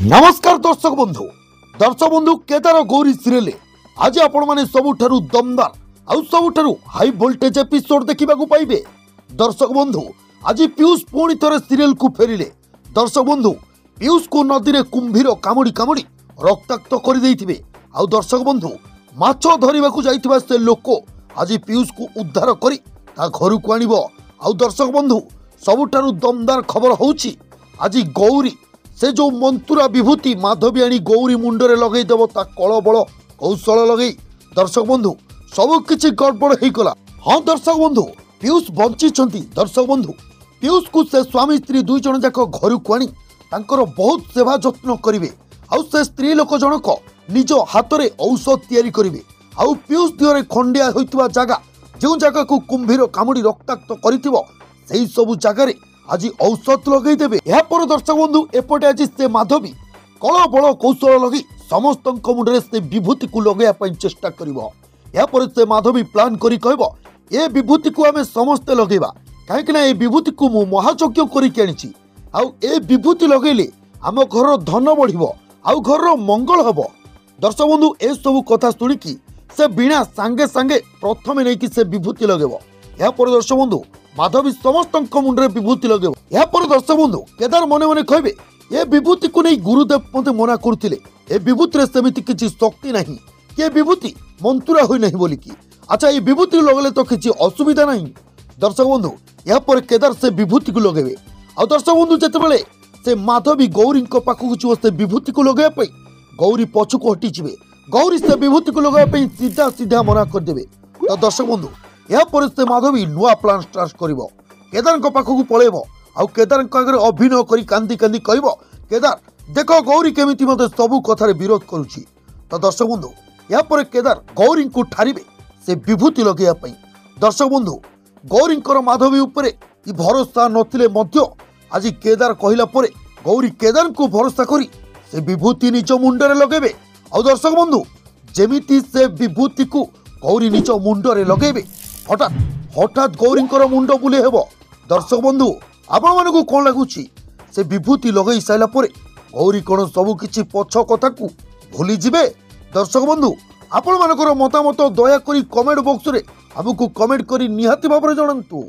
नमस्कार दर्शक बंधु केदार गौरी सीरियल आज आपण माने सबुठारु दमदार आउ सबुठारु हाई वोल्टेज एपिसोड देखिबा को पाइबे। दर्शक बंधु आज पीयूष पुणी थरे सीरियल को फेरिले। दर्शक बंधु पीयूष को नदी रे कुंभीर कामुड़ी कामुड़ी रक्ताक्त कर देइथिबे। आउ दर्शक बंधु माछ धरिबा को जाइथिबा से लोक आज पीयूष को उद्धार करी ता घर को आनिबो। आउ दर्शक बंधु सबुठारु दमदार खबर होउची आज गौरी से जो मंतुरा विभूति माधवी आनी गौरी मुंडरे लगई देव ता कल बल कौशल लगई। दर्शक बंधु सब किछि गड़बड़ हो गला। हाँ दर्शक बंधु पीयूष बंची। दर्शक बंधु पीयूष को से स्वामी स्त्री दुई जन जाक घर को आनी तांकर बहुत सेवा जत्न करिवे। आउ से स्त्री लोक जनक निज हाथ में औषध तैयारी करिवे। आउ पीयूष देहरे खंडिया होइतबा जागा जो जगह को कुंभीर कामुड़ी रक्ताक्त करिथिबो सेही सबु जगार आज औषध लगे देवे। यापर दर्शक बंधु एपटे आज से माधवी कल बल कौशल लगे समस्त मुंडे से विभूति को लगे चेष्टा कर से माधवी प्लान करी कहबो ए विभूति को आमे समस्ते लगेबा कहीं ए विभूति को मु महायज्ञ करिक आनिछि। आउ ए विभूति लगेले आम घर धन बढ़िबो आउ घर मंगल हबो। दर्शक बंधु ए सब कथा सुनिकी से बिना सांगे सांगे प्रथम नहीं कि से विभूति लगेबो। यापर दर्शक बंधु माधवी समस्त मुंडे विभूति लगेब। यापर दर्शक बंधु केदार मने मने कहबे ए विभूति को नहीं गुरुदेव मते मना करथिले ए विभूति रे सेमिति किछि शक्ति नहीं कि विभूति मंतुरा होई नहीं बोली की। अच्छा ये विभूति लगले तो किछि असुविधा नहीं। दर्शक बंधु यापर केदार से विभूति को लगेबे। आ दर्शक बंधु जेतेबेले से माधवी गौरी को पाखु को से विभूति को लगेबा पई गौरी पछु को हटी जिवे। गौरी से विभूति को लगेबा पई सीधा सीधा मना कर देबे। तो दर्शक बंधु यापर से माधवी नुआ प्लान स्टार्ट करिवो। केदार को पाखु को पळेबो आउ केदार को आगे अभिनय करी कांदी कांदी कहबो केदार देखो गौरी केमिति मते सबु कथारे विरोध करूची। तो दर्शक बंधु यापर केदार गौरी को ठारिबे से विभूति लगेया पई। दर्शक बंधु गौरी माधवी उपरे ई भरोसा नथिले मध्य आज केदार कहिला परे गौरी केदार को भरोसा करी से विभूति निज मुंडरे लगेबे। आउ दर्शक बंधु जेमिति से विभूति को गौरी निज मुंडरे लगेबे हठात हठात गौरी मुंड बुले हेबो। दर्शक बंधु आपण मानकु कोन लागुची से विभूति लगई साइला परे गौरी कोन सबु किछि पछ कथा को भूली जिवे। दर्शक बंधु आपण मानकर मतामत दया करी कमेंट बॉक्स रे हमकु कमेंट करी निहाती भाबरे जणांतु।